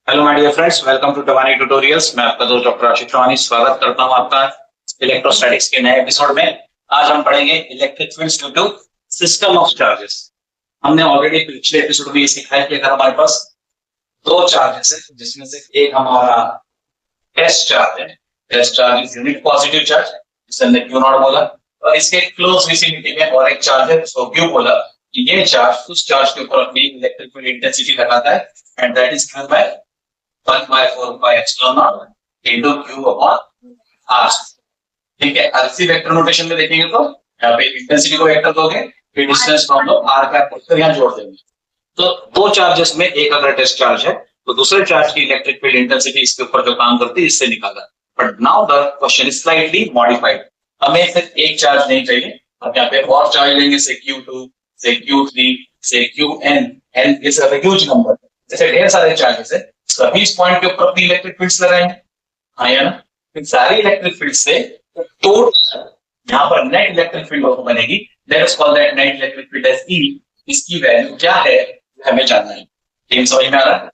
Hello my dear friends, welcome to Tawani tutorials. मैं आपका दोस्त डॉक्टर आशीष चौहानी स्वागत करता हूं आपका इलेक्ट्रोस्टैटिक्स के नए एपिसोड में। आज हम पढ़ेंगे electric fields due to system of charges. हमने ऑलरेडी पिछले एपिसोड में ये सीखा है कि अगर हमारे पास दो चार्जेस है जिसमें से एक हमारा टेस्ट चार्ज है, test charge is unit positive charge जिसे हमने क्यू नॉट बोला, और इसके क्लोज विसिनिटी में और एक चार्ज है जिसको क्यू बोला। ये चार्ज उस चार्ज के ऊपर अपनी इलेक्ट्रिक फील्ड इंटेंसिटी लगाता है and that is given by 1/4 pi epsilon naught into q upon r। ठीक है, इसी वेक्टर नोटेशन में देखेंगे तो यहाँ पे इंटेंसिटी को वेक्टर दोगे, फिर डिस्टेंस फ्रॉम द r का वेक्टर यहाँ जोड़ देंगे। तो दो चार्जेस में एक अगर टेस्ट चार्ज है तो दूसरे चार्ज की इलेक्ट्रिक फील्ड इंटेंसिटी इसके ऊपर जो काम करती है इससे निकाला। But now the question is slightly modified. हमें सिर्फ एक चार्ज नहीं चाहिए, हम यहाँ पे और चार्ज लेंगे, से q2, से q3, से qn, n is a huge number. जैसे ढेर सारे चार्जेस है, सभी इस पॉइंट के ऊपर अपनी इलेक्ट्रिक फील्ड्स लगाएंगे, हाँ या ना। इन सारी इलेक्ट्रिक फील्ड से टोटल यहाँ पर नेट इलेक्ट्रिक फील्ड बनेगी। Let us call that net electric field as E। इसकी वैल्यू क्या है हमें जानना है। टीम समझ में आ रहा है?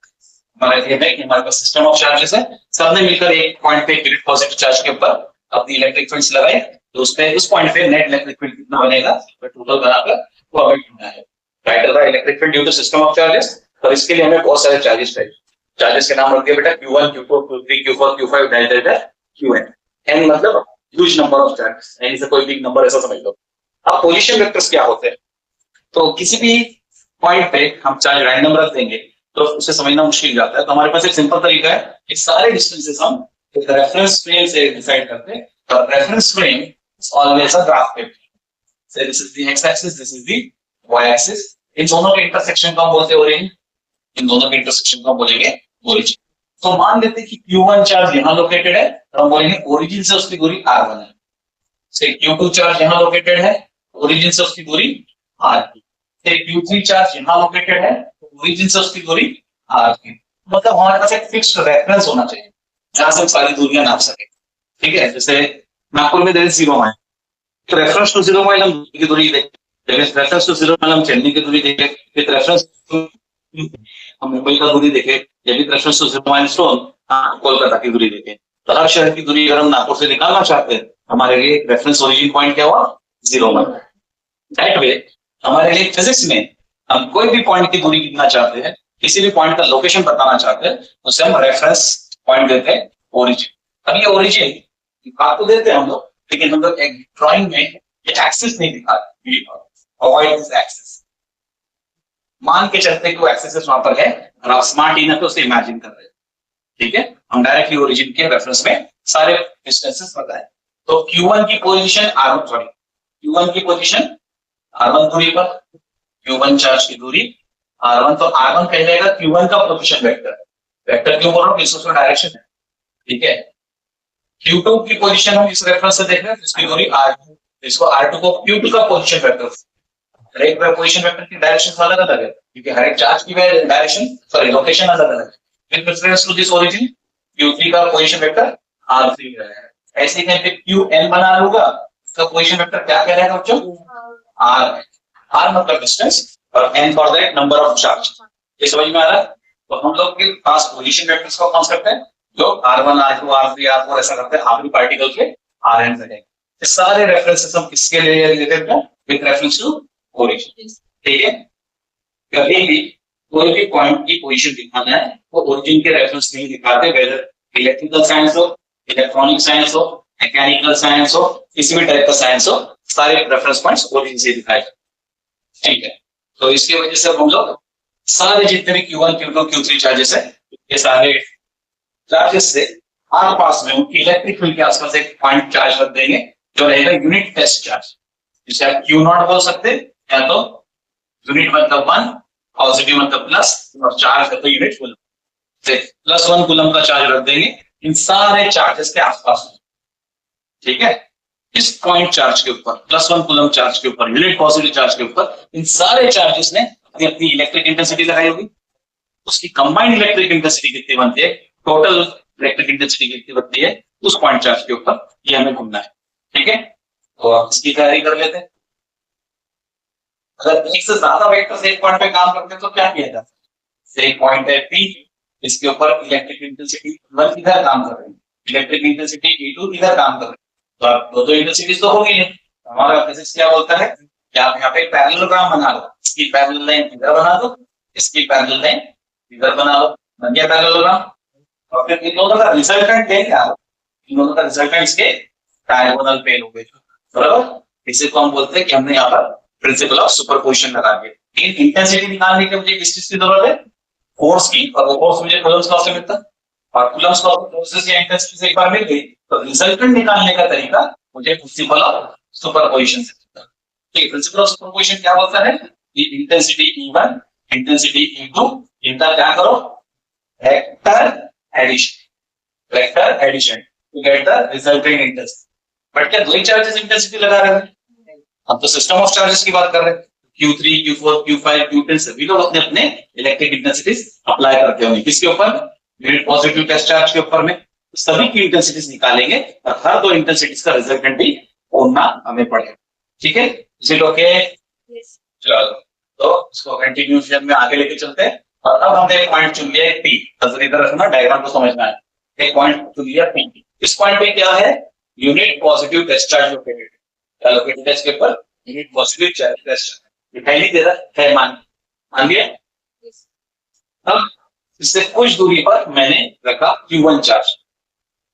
हमारा ये है कि हमारे पास सिस्टम ऑफ चार्जेस है, सबने मिलकर एक पॉइंट पे यूनिट पॉजिटिव चार्ज के ऊपर अपनी इलेक्ट्रिक फील्ड्स लगाए, तो उसपे उस पॉइंट पे नेट इलेक्ट्रिक फील्ड कितना बनेगा तो टोटल बनाकर वो हमें ढूंढना है। Write the electric field due to system of charges. तो इसके लिए हमें बहुत सारे चार्जेस चाहिए। चार्जेस के नाम रख दिए बेटा, Q1, Q4, Q3, Q4, Q5, delta Qn। n मतलब huge number of charges, n से कोई बिग नंबर ऐसा समझ लो। अब पोजीशन वेक्टर्स क्या होते हैं, तो किसी भी पॉइंट पे हम चार्ज रैंडम रख देंगे तो उसे समझना मुश्किल जाता है। तो हमारे पास एक सिंपल तरीका है कि सारे डिस्टेंसेस हम एक रेफरेंस फ्रेम से डिसाइड करते हैं। और reference frame is always a graph paper. So this is the x-axis, this is the y-axis। इन दोनों के इंटरसेक्शन को हम बोलते हैं ओरिजिन, इन दोनों के इंटरसेक्शन को हम बोलेंगे ओरिजिन। तो मान लेते हैं कि Q1 चार्ज यहाँ लोकेटेड है, तो हम बोलेंगे ओरिजिन से उसकी दूरी R1 है। से Q2 चार्ज यहाँ लोकेटेड है, ओरिजिन से उसकी दूरी R2। से Q3 चार्ज यहाँ लोकेटेड है, ओरिजिन से उसकी दूरी R3। मतलब हमारे पास एक फिक्स्ड रेफरेंस होना चाहिए जहां से हम सारी दूरियां नाप सके। ठीक है, जैसे नागपुर में देर 0 माइल, तो रेफरेंस टू 0 माइल हम की दूरी देखें, रेफरेंस टू 0 माइल हम चेन्नई की दूरी देखें, फिर रेफरेंस हम मुंबई का दूरी देखें, या फिर reference to 0 milestone Kolkata की दूरी देखें। तो हर शहर की दूरी अगर हम नागपुर से निकालना चाहते हैं, हमारे लिए रेफरेंस ओरिजिन पॉइंट क्या हुआ, 0 माइल। दैट वे हमारे लिए फिजिक्स में हम कोई भी पॉइंट की दूरी कितना चाहते हैं, किसी भी पॉइंट का लोकेशन बताना चाहते हैं, उसे हम रेफरेंस पॉइंट देते हैं ओरिजिन। अब ये ओरिजिन बात तो देते हैं हम लोग, लेकिन हम लोग एक ड्राइंग में ये एक्सिस नहीं दिखाते, अवॉइड दिस एक्सिस। मान के चलते कि वो एक्सिस वहां पर है और आप स्मार्ट इनफ तो उसे इमेजिन कर रहे हैं। ठीक है, हम डायरेक्टली ओरिजिन के रेफरेंस में सारे डिस्टेंसेस बताएं। तो Q1 की पोजीशन R1, सॉरी Q1 की पोजीशन R1 दूरी पर, Q1 चार्ज की दूरी R1, तो R1 कहलाएगा Q1 का पोजीशन वेक्टर। वेक्टर क्यों बोल रहा हूँ, इसका डायरेक्शन है। ठीक है, Q2 की पोजीशन हम इस रेफरेंस से देख रहे हैं, इसकी दूरी R2, इसको R2 को Q2 का पोजीशन वेक्टर। हर एक पोजीशन वेक्टर की डायरेक्शन अलग अलग है क्योंकि हर एक चार्ज की डायरेक्शन, सॉरी लोकेशन अलग अलग है। With reference to this origin Q3 का पोजीशन वेक्टर R3 है। ऐसे ही मैं Qn बना लूंगा, इसका पोजीशन वेक्टर क्या कह रहा है बच्चों, R है। R मतलब डिस्टेंस और n for that number of charge. ये समझ में आ रहा है? तो हम लोग के पास पोजीशन वेक्टर्स का कॉन्सेप्ट है, जो R1, R2, R3, R4 ऐसा करते हैं, आखिरी पार्टिकल के Rn से। ये सारे रेफरेंसेस हम किसके लिए रिलेटेड हैं, विद रेफरेंस टू ओरिजिन। ठीक है, कभी भी कोई भी पॉइंट की पोजीशन दिखाना है वो ओरिजिन के रेफरेंस नहीं दिखाते, वेदर इलेक्ट्रिकल साइंस हो, इलेक्ट्रॉनिक साइंस हो, मैकेनिकल साइंस हो, किसी भी टाइप का साइंस हो, सारे रेफरेंस पॉइंट्स ओरिजिन से दिखाए। ठीक है, तो इसकी वजह से हम लोग सारे जितने भी Q1, Q2, Q3 चार्जेस है, ये सारे चार्जेस से आर पास में उनकी इलेक्ट्रिक फील्ड के आसपास एक पॉइंट चार्ज रख देंगे जो रहेगा यूनिट टेस्ट चार्ज, जिसे आप Q0 बोल सकते हैं, या तो यूनिट मतलब 1, पॉजिटिव मतलब प्लस, और चार्ज है तो यूनिट कूलम से +1 कूलम का चार्ज रख देंगे इन सारे चार्जेस के आसपास में। ठीक है, इस पॉइंट चार्ज के ऊपर, +1 कूलम चार्ज के ऊपर, यूनिट पॉजिटिव चार्ज के ऊपर इन सारे चार्जेस ने अपनी अपनी इलेक्ट्रिक इंटेंसिटी लगाई होगी। उसकी कंबाइंड इलेक्ट्रिक इंटेंसिटी कितनी बनती है, टोटल इलेक्ट्रिक इंटेंसिटी कितनी बनती है उस पॉइंट चार्ज के ऊपर, ये हमें घूमना है। ठीक है, तो आप इसकी तैयारी कर लेते हैं। अगर एक से ज्यादा वेक्टर्स एक पॉइंट पे काम करते हैं तो क्या किया जाता है, एक पॉइंट है P, इसके ऊपर इलेक्ट्रिक इंटेंसिटी वन इधर काम कर रही है, इलेक्ट्रिक इंटेंसिटी E2 इधर काम कर रही है, तो आप दो इंटेंसिटीज तो होगी नहीं। हमारा फिजिक्स क्या बोलता है कि आप यहाँ पे पैरेललोग्राम बना लो, इसकी पैरेलल लाइन इधर बना दो, इसकी पैरेलल लाइन इधर बना लो, बन गया पैरेललोग्राम। और फिर इन दोनों का रिजल्टेंट ले क्या, इन दोनों का रिजल्टेंट इसके डायगोनल पे हो गए, बराबर। इसी को हम बोलते हैं कि हमने यहाँ पर प्रिंसिपल ऑफ सुपरपोजिशन लगा दिया। लेकिन इंटेंसिटी निकालने के मुझे किस चीज की जरूरत है, फोर्स की, और वो फोर्स मुझे कूलम्ब्स लॉ से मिलता है, और कूलम्ब्स लॉ फोर्सेस या इंटेंसिटी से एक बार मिल गई तो रिजल्टेंट निकालने का तरीका मुझे प्रिंसिपल ऑफ सुपरपोजिशन से मिलता है। ठीक है, प्रिंसिपल ऑफ सुपरपोजिशन क्या बोलता है कि इंटेंसिटी E1 इंटेंसिटी E2 इनका क्या करो, vector addition to get the resultant intensity. But क्या दो ही चार्जेस इंटेंसिटी लगा रहे हैं, हम तो सिस्टम ऑफ चार्जेस की बात कर रहे हैं। Q3, Q4, Q5, Q10 सभी लोग अपने अपने इलेक्ट्रिक इंटेंसिटीज अप्लाई करते होंगे, किसके ऊपर, यूनिट पॉजिटिव टेस्ट चार्ज के ऊपर में। तो सभी की इंटेंसिटीज निकालेंगे और हर दो इंटेंसिटीज का रिजल्टेंट भी होना हमें पड़ेगा। ठीक है, इसी ओके, चलो तो इसको कंटिन्यूएशन में आगे लेके चलते हैं। और अब हमने एक पॉइंट चुन लिया है P, नजर इधर रखना, डायग्राम को समझना है। एक पॉइंट चुन लिया P, इस पॉइंट पे क्या है, unit positive test charge located है, लोकेटेड है इसके ऊपर यूनिट पॉजिटिव चार्ज टेस्ट दिखाई नहीं दे रहा है, मान लिया। अब इससे कुछ दूरी पर मैंने रखा Q1 चार्ज,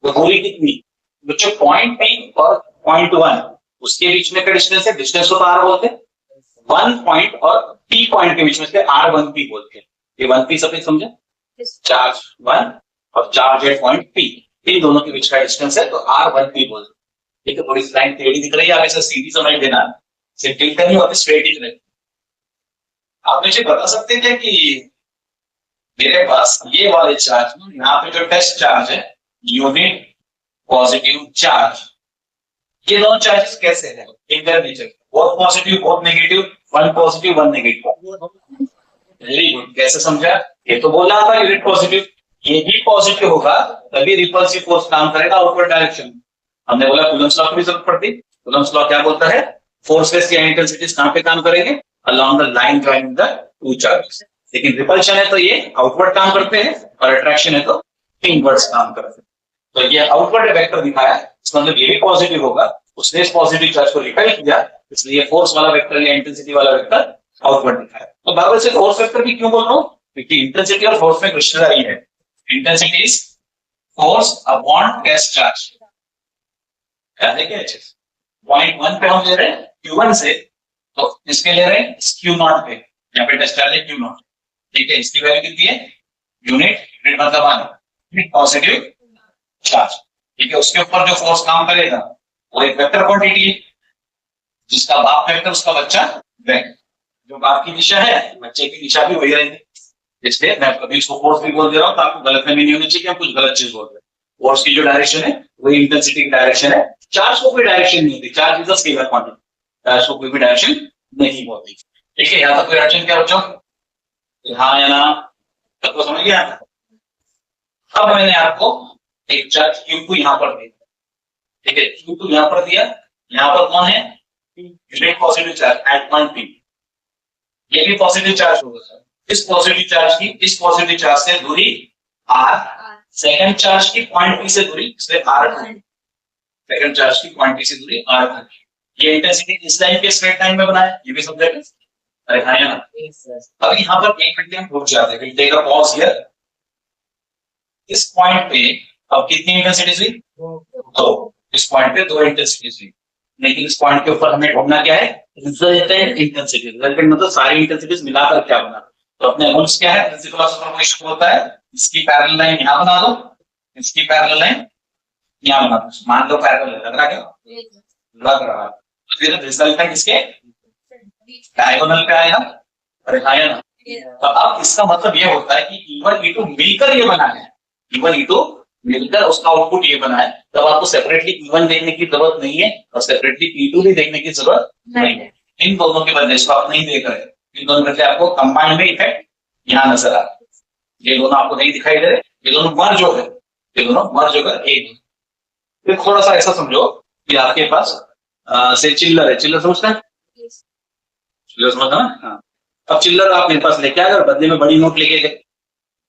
तो दूरी कितनी बच्चों, पॉइंट P और पॉइंट 1 उसके बीच में का डिस्टेंस है, डिस्टेंस को R बोलते हैं। 1 पॉइंट और P पॉइंट के बीच में से R1P बोलते हैं। ये 1P सभी समझे, चार्ज 1 और चार्ज एट पॉइंट P, इन दोनों के बीच का डिस्टेंस है, तो R1P बोलते हैं। ठीक है, थोड़ी सी लाइन टेढ़ी दिख रही है, आगे से सीधी समझ लेना, सिर्फ नहीं होती, स्ट्रेट ही रहे। आप मुझे बता सकते हैं कि मेरे पास ये वाले चार्ज, यहाँ पे जो टेस्ट चार्ज है यूनिट पॉजिटिव चार्ज, ये दोनों चार्जेस कैसे हैं, इनका नेचर, बहुत पॉजिटिव बहुत negative, one positive one negative. Very good, कैसे समझा, ये तो बोला था यूनिट पॉजिटिव, ये भी पॉजिटिव होगा तभी रिपल्सिव फोर्स काम करेगा आउटवर्ड डायरेक्शन। हमने बोला कूलम्ब्स लॉ की भी जरूरत पड़ती, कूलम्ब्स लॉ क्या बोलता है, फोर्सेस या इंटेंसिटीज कहां पे काम करेंगे, along the line joining the two charges। लेकिन रिपल्शन है तो ये आउटवर्ड काम करते हैं और अट्रैक्शन है तो इनवर्ड्स काम करते हैं। तो ये आउटवर्ड वेक्टर दिखाया, इसका मतलब ये भी पॉजिटिव होगा, उसने इस पॉजिटिव चार्ज को रिपेल किया, इसलिए फोर्स वाला वेक्टर या इंटेंसिटी वाला वेक्टर आउटवर्ड दिखाया। तो बार से फोर्स वेक्टर भी क्यों बोल रहा हूं, क्योंकि इंटेंसिटी और फोर्स में रिश्तेदारी है। Intensity is force upon test charge, याद है क्या चीज। पॉइंट 1 पे हम ले रहे हैं Q1 से, तो इसके ले रहे हैं Q0 पे, यहाँ पे टेस्ट चार्ज है Q0। ठीक है, इसकी वैल्यू कितनी है, यूनिट मतलब यूनिट पॉजिटिव चार्ज। ठीक है, उसके ऊपर जो फोर्स काम करेगा वो एक वेक्टर क्वांटिटी है, जिसका बाप वेक्टर उसका बच्चा वेक्टर, जो बाप की दिशा है बच्चे की दिशा भी वही रहेगी। इसलिए मैं कभी इसको फोर्स भी बोल दे रहा हूँ, तो आपको गलतफहमी नहीं होनी चाहिए कि हम कुछ गलत चीज बोल रहे हैं। फोर्स की जो डायरेक्शन है वही इंटेंसिटी की डायरेक्शन है, चार्ज को कोई डायरेक्शन नहीं होती, charge is a scalar quantity, charge को कोई भी डायरेक्शन नहीं होती। ठीक है, यहाँ तक कोई डायरेक्शन क्या बच्चों, हाँ या ना, सबको समझ गया। अब मैंने आपको एक चार्ज Q2 यहाँ पर दिया, ठीक है, Q2 यहाँ पर दिया, यहाँ पर कौन है, unit positive charge at point P, ये भी पॉजिटिव चार्ज होगा सर। इस पॉजिटिव चार्ज की इस पॉजिटिव चार्ज से दूरी R, सेकंड चार्ज की पॉइंट P से दूरी इसलिए R2, सेकंड चार्ज की पॉइंट P से दूरी R2। ये इंटेंसिटी इस लाइन पे स्ट्रेट लाइन में बनाया, ये भी समझेगा। अरे हाँ ना, अब यहाँ पर एक मिनट हम रुक जाते हैं, टेक अ पॉज हियर। इस पॉइंट पे अब कितनी इंटेंसिटी हुई, दो, इस पॉइंट पे दो इंटेंसिटी हुई, लेकिन इस पॉइंट के ऊपर हमें ढूंढना क्या है, रिजल्टेंट इंटेंसिटी। रिजल्टेंट मतलब सारी इंटेंसिटीज मिलाकर क्या बना। तो अपने रूल्स क्या है, प्रिंसिपल ऑफ सुपरपोजिशन होता है, इसकी पैरेलल लाइन यहाँ बना दो, इसकी पैरेलल लाइन यहाँ बना दो, मान लो पैरेलल लग रहा, क्या लग रहा, फिर रिजल्टेंट इसके डायगोनल पे आएगा। अरे आया ना, तो अब इसका मतलब ये होता है कि E1 E2 मिलकर ये बना है, E1 E2 मिलकर उसका आउटपुट ये बना है। तब आपको सेपरेटली E1 देखने की जरूरत नहीं है और सेपरेटली E2 भी देखने की जरूरत नहीं है। इन दोनों के बदले इसको आप नहीं देख रहे, इन दोनों बदले आपको कंबाइंड में इफेक्ट यहाँ नजर आ रहा है। ये दोनों आपको नहीं दिखाई दे रहे, ये दोनों मर्ज हो गए, ये दोनों मर्ज होकर एक। फिर थोड़ा सा ऐसा समझो कि आपके पास से चिल्लर है, चिल्लर समझता है, चिल्लर समझता है ना। हाँ, अब चिल्लर आप मेरे पास लेके आए और बदले में बड़ी नोट लेके गए,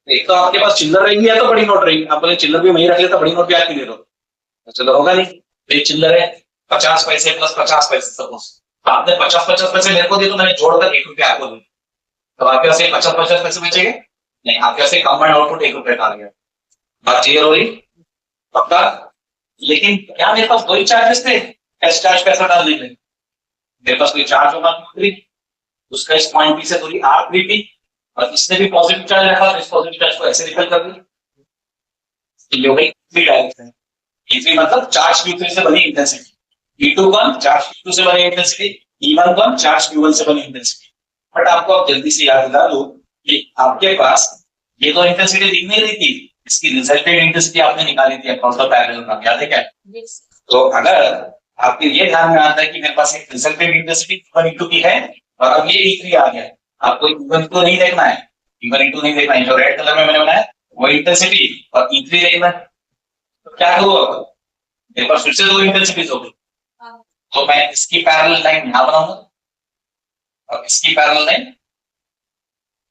एक तो आपके पास चिल्लर रहेगी या तो बड़ी नोट रहेगी, आप बोले चिल्लर भी वही रख लेता, बड़ी नोट भी आके दे दो, तो चलो होगा नहीं। तो ये चिल्लर है 50 पैसे प्लस 50 पैसे, सपोज आपने 50-50 पैसे मेरे को दिए तो मैंने जोड़कर 1 रुपया आपको दिया, तो आपके पास 50-50 पैसे बचेंगे नहीं, आपके पास कंबाइंड आउटपुट 1 रुपये का आ गया। बात क्लियर हो रही? पक्का? लेकिन क्या मेरे पास वही चार्जेस थे एस चार्ज पैसा डालने के लिए? मेरे पास कोई चार्ज होगा उसका इस पॉइंट पी से दूरी आर थ्री पी, और इसने भी पॉजिटिव चार्ज रखा, इस पॉजिटिव चार्ज को ऐसे रिपेल कर दिया, ये हो गई थ्री डायरेक्शन। E3 मतलब चार्ज Q3 से बनी इंटेंसिटी, E2 कौन चार्ज Q2 से बनी इंटेंसिटी, E1 कौन चार्ज Q1 से बनी इंटेंसिटी। बट आपको आप जल्दी से याद दिला दो कि आपके पास ये तो इंटेंसिटी दिख नहीं रही थी, इसकी रिजल्टेंट इंटेंसिटी आपने निकाली थी अक्रॉस द पैरेलल, याद है क्या? तो अगर आपके ये ध्यान में आता है कि मेरे पास एक रिजल्टेंट इंटेंसिटी E1 की है और अब ये E3 आ गया, आपको E1 को नहीं देखना है, E1 नहीं देखना है, जो रेड कलर में मैंने बनाया वो इंटेंसिटी और E3 देखना है। तो क्या करूँ, मेरे पास फिर से दो इंटेंसिटीज हो गई, तो मैं इसकी पैरेलल लाइन यहां बनाऊंगा और इसकी पैरेलल लाइन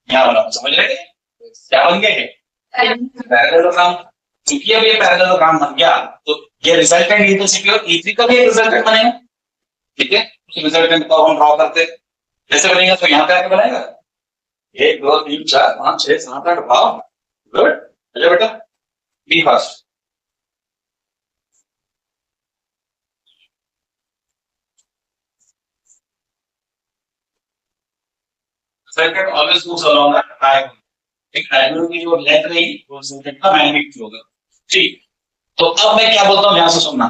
यहां बनाऊंगा, समझ रहे क्या बन गया? पैरेललोग्राम। क्योंकि अब ये पैरेललोग्राम बन गया तो ये रिजल्टेंट इंटेंसिटी और E3 का भी एक रिजल्टेंट बनेगा, ठीक है? उस रिजल्टेंट को हम ड्रॉ करते कैसे बनेगा, तो यहाँ पे आके बनाएगा 1 2 3 4 5 6 7 8 भाव, गुड। अच्छा बेटा B first, circuit always moves along the diagonal, एक डायगोनल की जो लेंथ रहेगी वो सर्किट का मैग्नीट्यूड होगा, ठीक। तो अब मैं क्या बोलता हूँ ध्यान से सुनना,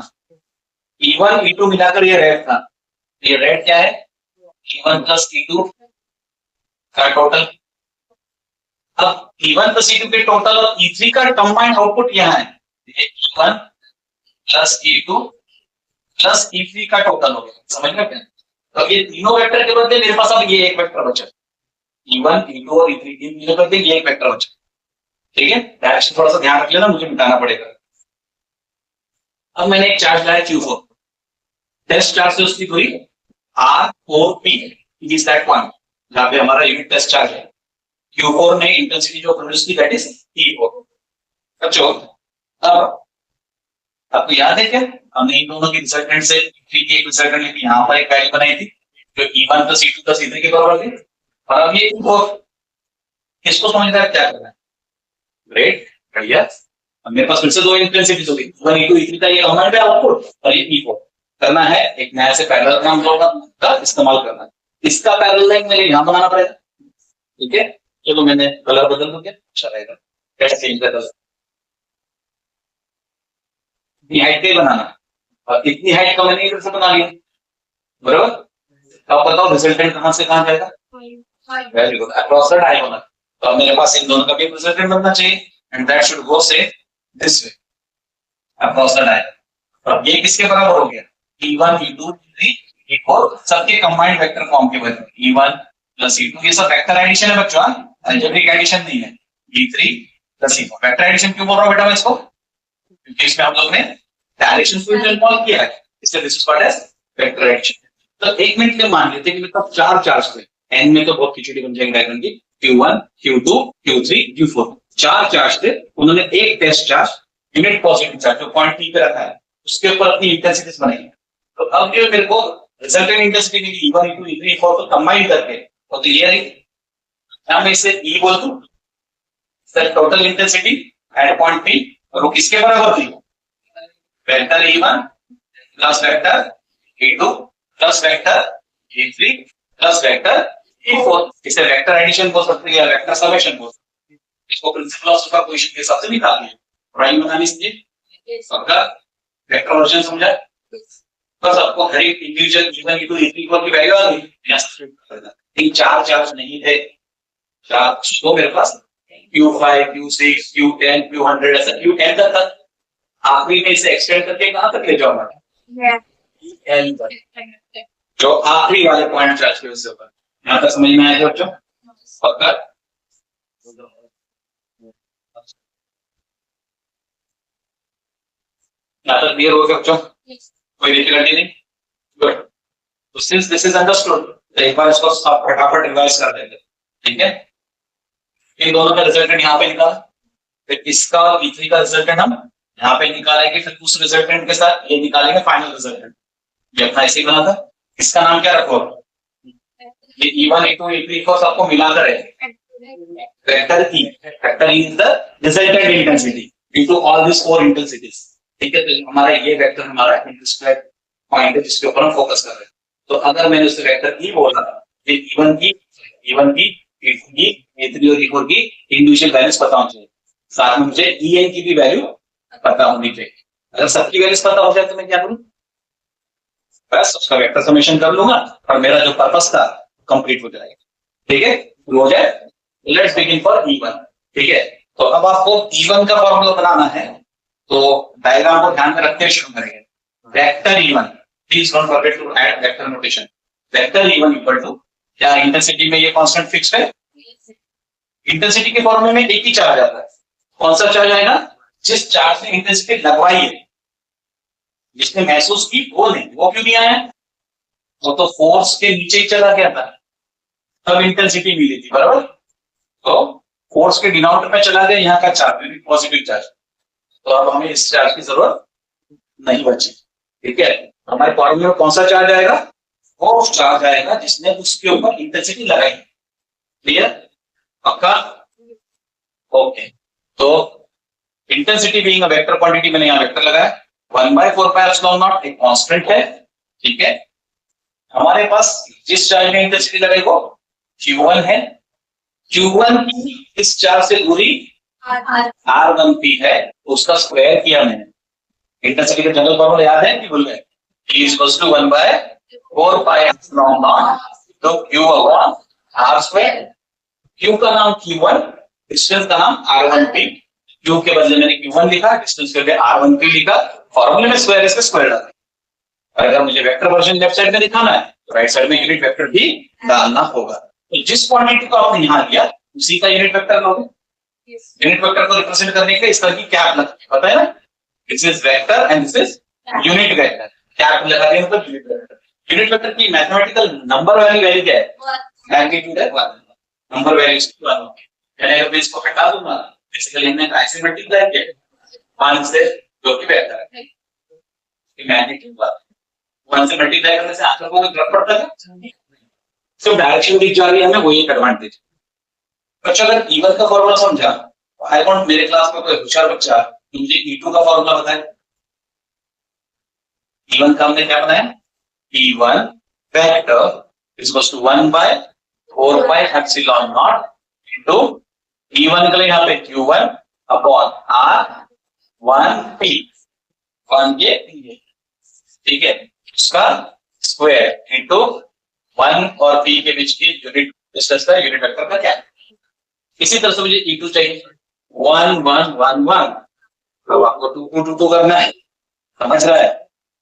E1 E2 मिलाकर ये रेड था, ये रेड क्या है E1 प्लस E2 का टोटल। अब E1 प्लस E2 के टोटल और E3 का कंबाइंड आउटपुट यहाँ है, ये E1 plus E2 plus E3 का टोटल हो गया, समझ में क्या? तो ये तीनों वेक्टर के बदले मेरे पास अब ये एक वेक्टर बचा, E1 E2 और E3 तीन मिलकर करते ये एक वेक्टर बचा, ठीक है? डायरेक्शन थोड़ा सा ध्यान रख लेना, मुझे मिटाना पड़ेगा। अब मैंने एक चार्ज लाया Q4, टेस्ट चार्ज से उसकी दूरी R4P, इज दैट वन जहां पे हमारा यूनिट टेस्ट चार्ज है। Q4 ने इंटेंसिटी जो प्रोड्यूस की दैट इज T4। बच्चों अब आपको याद है क्या, हमने इन दोनों की रिजल्टेंट से E3 की एक रिजल्टेंट लेके यहाँ पर एक वैल्यू बनाई थी जो E1 plus E2 plus E3 के बराबर थी, और अब ये Q4, इसको समझना है क्या करना है? ग्रेट, बढ़िया। अब मेरे पास फिर से दो इंटेंसिटीज होगी, E1 E2 E3 का ये हमारे आउटपुट और ये P4 करना है, एक नया से पैरेललोग्राम का इस्तेमाल करना है, इसका पैरेलल लाइन मुझे यहां बनाना पड़ेगा, ठीक है? चलो मैंने कलर बदल दूं क्या, अच्छा रहेगा, कैसे चेंज करता है, इतनी हाइट पे बनाना और इतनी हाइट का मैंने इधर से बना लिया, बराबर। अब बताओ रिजल्टेंट कहां से कहां जाएगा, very good, across the diagonal. तो अब मेरे पास इन दोनों का भी रिजल्टेंट बनना चाहिए एंड दैट शुड गो से this way across the diagonal. अब ये किसके बराबर हो गया, E1 E2 E3 E4 सबके कंबाइंड वेक्टर फॉर्म के बराबर, E1 प्लस E2, ये सब वेक्टर एडिशन है बच्चों, अलजेब्रिक एडिशन नहीं है। E3 plus E4 vector addition क्यों बोल रहा हूं बेटा मैं इसको, क्योंकि इसमें हम लोग ने डायरेक्शन को इन्वॉल्व किया है, इसलिए this is called as vector addition. तो एक मिनट में मान लेते हैं कि मेरे पास चार चार्ज थे, एन में तो बहुत खिचड़ी बन जाएगी डायग्राम की, Q1 Q2 Q3 Q4 चार चार्ज थे, उन्होंने एक test charge unit positive charge जो पॉइंट P पे रखा है उसके ऊपर अपनी इंटेंसिटीज बनाई। तो अब जो मेरे को रिजल्टेंट इंटेंसिटी मिली E1 E2 E3 E4 को कंबाइन करके, तो ये रही, क्या मैं इसे E बोल दूं, sir total intensity at point P, और वो किसके बराबर थी, vector E1 plus vector E2 plus vector E3 plus vector E4। इसे वेक्टर एडिशन बोल सकते हैं या वेक्टर समेशन बोल सकते हैं, इसको प्रिंसिपल ऑफ सुपरपोजिशन के हिसाब से निकाल लिया, ड्राइंग बनानी चाहिए सबका वेक्टर वर्जन समझा, बस आपको हर एक इंडिविजुअल E1 E2 E3 की वैल्यू आ गई, यहां सब्स्टिट्यूट कर देना। तीन चार चार्ज नहीं थे, चार्ज तो मेरे पास Q5 Q6 Q10 Q100 ऐसा Q10 तक, आखिरी में इसे एक्सटेंड करके कहां तक ले जाऊंगा, L तक, जो आखिरी वाले पॉइंट चार्ज के उससे ऊपर। यहां तक समझ में आया बच्चों, पक्का? यहां तक क्लियर हो गया बच्चों, कोई डिफिकल्टी नहीं, गुड। तो सिंस दिस इज अंडरस्टूड, एक बार इसको सब फटाफट रिवाइज कर देंगे, ठीक है? इन दोनों का रिजल्टेंट यहाँ पे निकाला, फिर इसका E3 का रिजल्टेंट हम यहाँ पे निकालेंगे, फिर उस रिजल्टेंट के साथ ये निकालेंगे फाइनल रिजल्टेंट। ये अपना ऐसे ही बना था। इसका नाम क्या रखो, ये E1 E2 E3 को सबको मिलाकर है vector E। Vector E is the resultant intensity into all this four intensities. ठीक है, तो हमारा ये वेक्टर हमारा इंटरसेक्ट पॉइंट है जिसके ऊपर हम फोकस कर रहे हैं। तो अगर मैंने उसे वेक्टर E बोला, ये E1 की E2 की E3 और E4 की इंडिविजुअल वैल्यूज पता होनी चाहिए, साथ में मुझे En की भी वैल्यू पता होनी चाहिए। अगर सबकी वैल्यूज पता हो जाए तो मैं क्या करूं, बस उसका वेक्टर समेशन कर लूंगा और मेरा जो पर्पस था कंप्लीट हो जाएगा। ठीक है, हो जाए। Let's begin for E1। ठीक है, तो अब आपको E1 का फॉर्मूला बनाना है, तो डायग्राम को ध्यान में रखते हुए शुरू करेंगे। Vector E1, please don't forget to add vector notation. Vector E1 equal to, क्या इंटेंसिटी में ये कांस्टेंट फिक्स है? इंटेंसिटी के फॉर्मूले में एक ही चार्ज आता है। कौन सा चार्ज आएगा? जिस चार्ज ने इंटेंसिटी लगवाई है, जिसने महसूस की वो नहीं। वो क्यों नहीं आया? वो तो फोर्स के नीचे ही चला गया था, तब इंटेंसिटी मिली थी, बराबर। तो फोर्स के डिनोमिनेटर में चला गया यहाँ का चार्ज, पॉजिटिव चार्ज, तो अब हमें इस चार्ज की जरूरत नहीं बची। ठीक है, हमारे फॉर्मूले में कौन सा चार्ज आएगा? वो चार्ज आएगा जिसने उसके ऊपर इंटेंसिटी लगाई। क्लियर? पक्का? ओके, तो intensity being a vector quantity, मैंने यहाँ वेक्टर लगाया। 1/4πε0 एक कांस्टेंट है। ठीक है, हमारे पास जिस चार्ज में इंटेंसिटी लगाई वो Q1 है। Q1 की इस चार्ज से दूरी R1P है, उसका स्क्वायर किया मैंने। इंटेंसिटी का जनरल फॉर्मूला याद है कि भूल गए? E = 1/4πε0 तो Q/R²। Q का नाम Q1, डिस्टेंस का नाम R1P। Q के बदले मैंने Q1 लिखा, डिस्टेंस के बदले R1P लिखा। फॉर्मूले में स्क्वायर इसका स्क्वायर डाला। और अगर मुझे वेक्टर वर्जन लेफ्ट साइड में दिखाना है तो राइट साइड में यूनिट वेक्टर भी डालना होगा। तो जिस क्वांटिटी को आपने यहाँ लिया उसी का यूनिट वेक्टर लोगे। यूनिट वेक्टर को रिप्रेजेंट करने के लिए इस तरह की कैप लगती है, पता है ना? This is vector and this is unit vector. Cap लगा दिया मतलब यूनिट वेक्टर। यूनिट वेक्टर की मैथमेटिकल नंबर वाली वैल्यू क्या है? मैग्नीट्यूड है 1। नंबर वैल्यू इसकी 1 होगी। यानी अगर मैं इसको हटा दूंगा, बेसिकली हमने ऐसे मल्टीप्लाई किया 1 से, जो कि वेक्टर है, मैग्नीट्यूड 1 से मल्टीप्लाई करने से आंसर को फर्क पड़ता है। सिर्फ डायरेक्शन दिख जा रही है हमें, वो एक एडवांटेज। बच्चा अगर E1 का फॉर्मूला समझा, आई वांट मेरे क्लास में कोई होशियार बच्चा मुझे E2 का फॉर्मूला बताए। E1 का हमने क्या बनाया? E1 vector is equal to 1/4πε0 into E1 के लिए यहाँ पे Q1 अपॉन R1P 1 के, ठीक है, उसका स्क्वायर इनटू 1 और P के बीच की यूनिट डिस्टेंस का यूनिट वेक्टर का क्या है। इसी तरह से मुझे E2 चाहिए 1 1 1 1, तो आपको 2 2 2 2 करना है। समझ रहा है?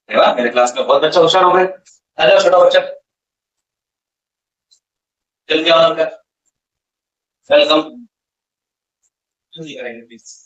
वाह, मेरे क्लास में बहुत अच्छा होशियार हो गए। आ जाओ छोटा बच्चा, जल्दी आओ बेटा, वेलकम। जल्दी करेंगे प्लीज।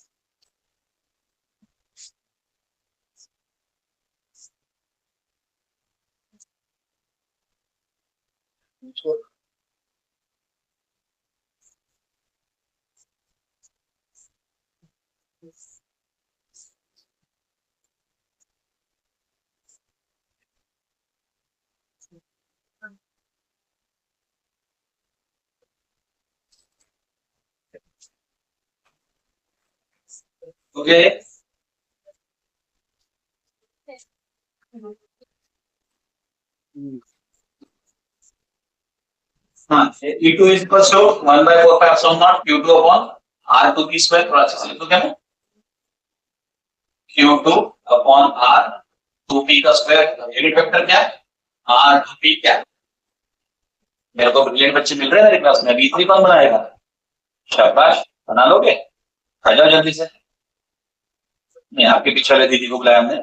ओके, हाँ, E2 is equal to 1/4πε0 Q2 upon R2P square. थोड़ा सा लिख दो क्या मैं? Q2 अपॉन R2P का स्क्वायर। यूनिट वेक्टर क्या है? R2P क्या है? मेरे को ब्रिलियंट बच्चे मिल रहे हैं मेरे क्लास में। B3 कौन बनाएगा? शाबाश, बना लोगे? आ जाओ जल्दी से। नहीं, आपके पीछे वाले दीदी को बुलाया हमने।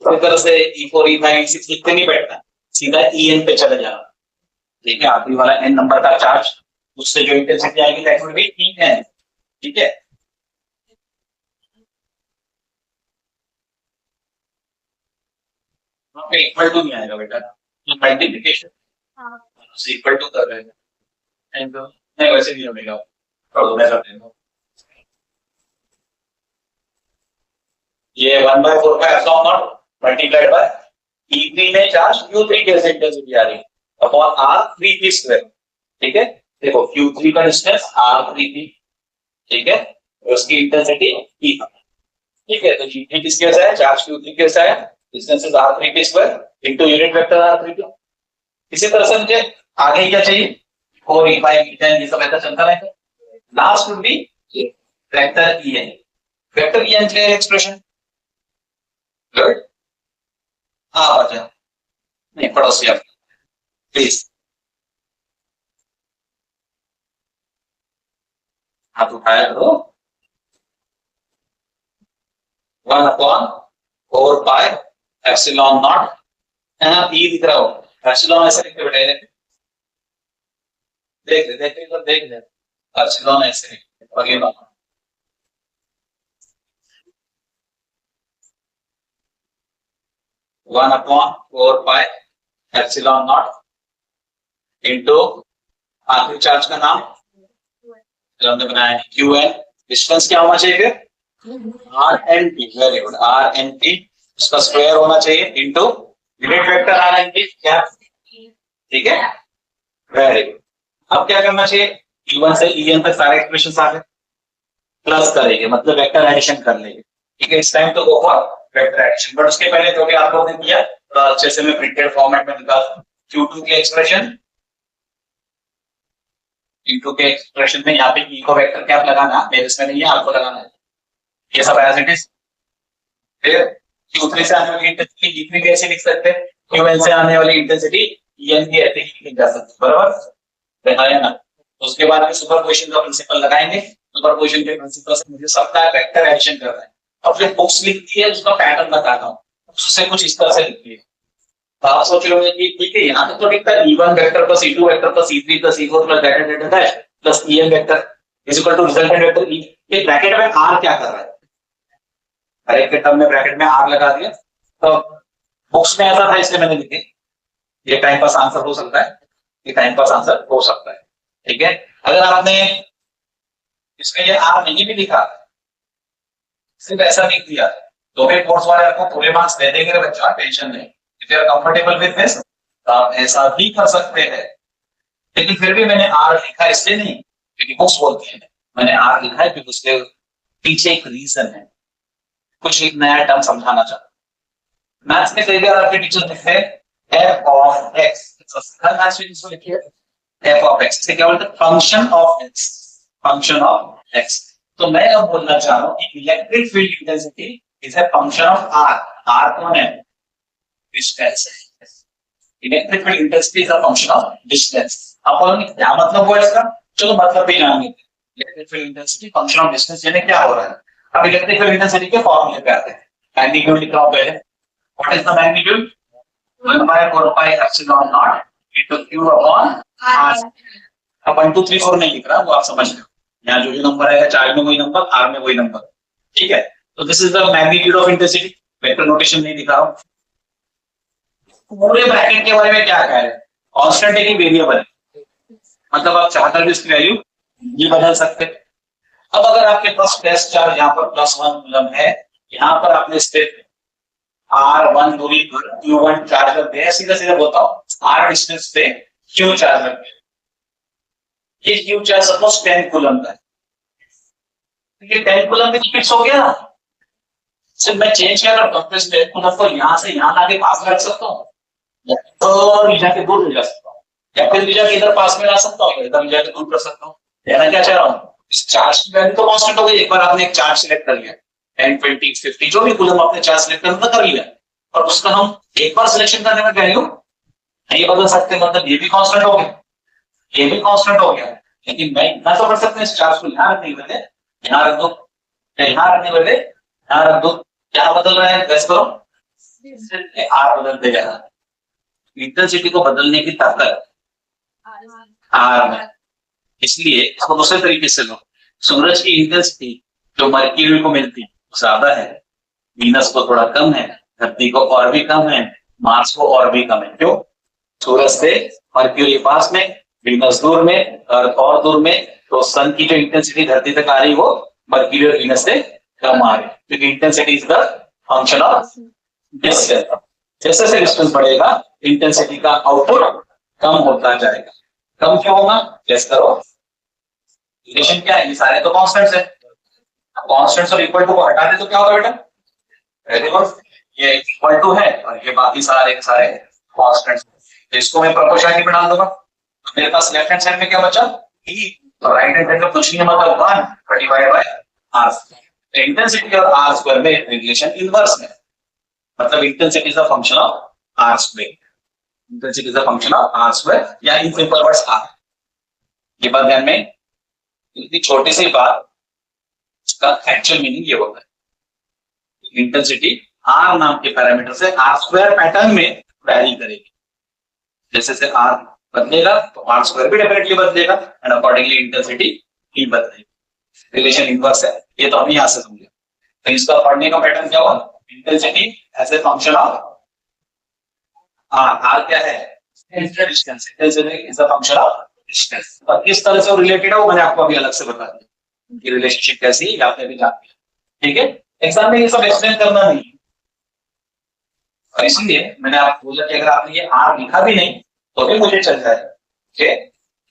इस तरह से E4 E5 E6 लिखते नहीं बैठना, सीधा En पे चले जाना। ठीक है, आखिरी वाला n नंबर का चार्ज, उससे जो इंटेंसिटी आएगी दैट विल बी En। ठीक है, वहाँ पे इक्वल टू नहीं आएगा बेटा, तो मल्टीप्लिकेशन इक्वल टू कर रहे हैं, नहीं वैसे नहीं होगा, मैं कर देता हूँ। ये 1/4 का epsilon not multiplied by E3 में चार्ज Q3 के इंटेंसिटी आ रही है अपॉन R3P स्क्वायर, ठीक है। देखो Q3 का डिस्टेंस R3P, ठीक है, उसकी इंटेंसिटी E, ठीक है। तो G3 किसके जैसा है, चार्ज Q3 के जैसा है, distance is R3P square into unit vector R3P। इसी तरह से मुझे आगे क्या चाहिए, 4 E 5 E 10 ये सब ऐसा चलता रहेगा। Last would be vector En, vector En के एक्सप्रेशन गुड। हाँ बचा नहीं, पड़ोसी आप प्लीज हाथ उठाया करो। 1/4πε0, ई दिख रहा हो, एप्सिलॉन ऐसे लिख के बैठे, देख ले एप्सिलॉन ऐसे वगैरह 1/4πε0 इंटू आखिरी चार्ज का नाम जो हमने बनाया है Qn, डिस्टेंस क्या होना चाहिए फिर RnP, वेरी गुड RnP, उसका स्क्वायर होना चाहिए इंटू यूनिट वेक्टर RnP क्या, ठीक है, वेरी गुड। अब क्या करना चाहिए, Q1 से En तक सारे एक्सप्रेशन आ गए, प्लस करेंगे मतलब वेक्टर एडिशन कर लेंगे, ठीक है। इस टाइम तो go for vector addition, but उसके पहले जो भी आप लोगों ने किया अच्छे से मैं प्रिंटेड फॉर्मेट में निकाल Q2 के एक्सप्रेशन, Q2 के एक्सप्रेशन में यहाँ पे E को वेक्टर क्या लगाना, मेरे इसमें नहीं है, आपको लगाना है, ये सब एज इट इज। फिर Q3 से आने वाली इंटेंसिटी E3 कैसे लिख सकते हैं, Qn से आने वाली इंटेंसिटी En की ऐसे ही लिख जा सकते, बराबर दिखाया ना। उसके बाद में सुपरपोजिशन का प्रिंसिपल लगाएंगे, सुपरपोजिशन के प्रिंसिपल से मुझे सबका वेक्टर एडिशन करना है। अब जो बुक्स लिखती है उसका पैटर्न बताता हूँ, उससे कुछ इस तरह से लिखती है। तो आप सोच रहे होंगे कि ठीक है यहाँ तक तो लिखता है E1 vector plus E2 vector plus E3 plus E4 plus data data dash plus En vector is equal to resultant vector E। ये ब्रैकेट में R क्या कर रहा है, हर एक के टर्म में ब्रैकेट में R लगा दिया। तो बुक्स में ऐसा था इसलिए मैंने लिखे, ये टाइम पास आंसर हो सकता है, ये टाइम पास आंसर हो सकता है, ठीक है। अगर आपने इसमें ये R नहीं भी लिखा, सिर्फ ऐसा लिख दिया, तो भी कोर्स वाले आपको पूरे मार्क्स दे देंगे बच्चा, टेंशन नहीं। If you are comfortable with this तो आप ऐसा भी कर सकते हैं, लेकिन फिर भी मैंने R लिखा इसलिए नहीं क्योंकि बुक्स बोलती है, मैंने R लिखा है क्योंकि उसके पीछे एक रीजन है, कुछ एक नया टर्म समझाना चाहता हूं। मैथ्स में कई बार आपके टीचर लिखते हैं f of x, her maths में इसको लिखिए f of x, इससे क्या बोलते हैं function of x, function of x। तो मैं अब बोलना चाह रहा हूं कि electric field intensity is a function of r, r कौन है, distance. Electric field intensity is a function of distance. आप बोलोगे क्या मतलब हुआ इसका, चलो मतलब भी जान लेते हैं। Electric field intensity function of distance यानी क्या हो रहा है। अब इलेक्ट्रिक फील्ड इंटेंसिटी के फॉर्मूले पे आते हैं, मैग्नीट्यूड लिख रहा हूं पहले, what is the magnitude 1/4πε0 into q upon r। अब 1 2 3 4 नहीं लिख रहा, वो आप समझ लो, यहाँ जो नंबर आएगा चार्ज में वही नंबर, r में वही नंबर, ठीक है। तो this is the magnitude of intensity, vector notation नहीं दिखा रहा हूं। पूरे ब्रैकेट के बारे में क्या कह रहे हैं, कांस्टेंट है कि वेरिएबल है, मतलब आप चाहकर भी इसकी वैल्यू ये बदल सकते हैं। अब अगर आपके पास प्लस चार्ज यहाँ पर +1 कूलम है, यहाँ पर आपने स्टेप R1 दूरी पर Q1 चार्ज रख दिया, सीधा सीधा बोलता हूँ R डिस्टेंस पे Q चार्ज रख दिया, ये Q चार्ज सपोज 10 कूलम का है, ये 10 कूलम में फिक्स हो गया। सिर्फ मैं चेंज क्या करता हूँ, 10 कूलम को यहाँ से यहाँ लाके पास रख सकता हूँ, तो ले जाके दूर ले जा सकता हूँ, या फिर ले जाके इधर पास में ला सकता हूँ, इधर ले जाके दूर कर सकता हूँ। कहना क्या चाह रहा हूँ, इस चार्ज की वैल्यू तो कांस्टेंट हो गई। एक बार आपने एक चार्ज सिलेक्ट कर लिया 10 20 50 जो भी कूलम आपने चार्ज सिलेक्ट कर लिया, और उसका हम एक बार सिलेक्शन करने में वैल्यू नहीं बदल सकते, मतलब ये भी कांस्टेंट हो गया, ये भी कांस्टेंट हो गया। लेकिन मैं इतना तो कर सकते हैं, इस चार्ज को यहाँ रखने के बदले यहाँ रख दो, यहाँ रखने के बदले यहाँ रख दो, क्या बदल रहा है गैस करो, आर बदलते जा रहा है। इंटेंसिटी को बदलने की ताकत आर में, इसलिए इसको दूसरे तरीके से लो, सूरज की इंटेंसिटी जो मर्क्यूरी को मिलती है ज्यादा है, वीनस को थोड़ा कम है, धरती को और भी कम है, मार्स को और भी कम है। क्यों? सूरज से मर्क्यूरी पास में, वीनस दूर में, अर्थ और दूर में, तो सन की जो इंटेंसिटी धरती तक आ रही वो मर्क्यूरी और वीनस से कम आ रही, क्योंकि intensity is the function of distance. जैसे जैसे डिस्टेंस बढ़ेगा इंटेंसिटी का आउटपुट कम होता जाएगा। कम क्यों होगा? गेस करो। रिलेशन क्या है? ये सारे तो कांस्टेंट्स है। कांस्टेंट्स और इक्वल टू को हटा दे तो क्या होगा बेटा? वेरी गुड, ये इक्वल टू है और ये बाकी सारे के सारे कांस्टेंट्स। इसको मैं प्रोपोर्शनलिटी में डाल दूंगा, मेरे पास लेफ्ट हैंड साइड में क्या बचा? ई। तो राइट हैंड साइड में कुछ नहीं, मतलब 1 डिवाइड बाय आर। इंटेंसिटी और आर स्क्वायर में रिलेशन इनवर्स है, मतलब intensity is a function of R square. Intensity is a function of R square, या इन सिंपल वर्ड्स आर। ये बात ध्यान में, इतनी छोटी सी बात, इसका एक्चुअल मीनिंग ये होता है। इंटेंसिटी आर नाम के पैरामीटर से आर स्क्वायर पैटर्न में वैरी करेगी। जैसे जैसे आर बदलेगा तो आर स्क्वायर भी डेफिनेटली बदलेगा एंड अकॉर्डिंगली इंटेंसिटी भी बदलेगी। रिलेशन इनवर्स है, ये तो हम यहां से समझे। तो इसका पढ़ने का पैटर्न क्या हुआ? Intensity as a function of R. R क्या है? Distance. Intensity is a function of distance. और किस तरह से रिलेटेड है वो मैंने आपको अभी अलग से बता दिया कि रिलेशनशिप कैसी है, आपने भी जान लिया। ठीक है, एग्जाम में ये सब एक्सप्लेन करना नहीं है, और इसलिए मैंने आपको बोला कि अगर आपने ये आर लिखा भी नहीं तो भी मुझे चल जाएगा। ठीक है,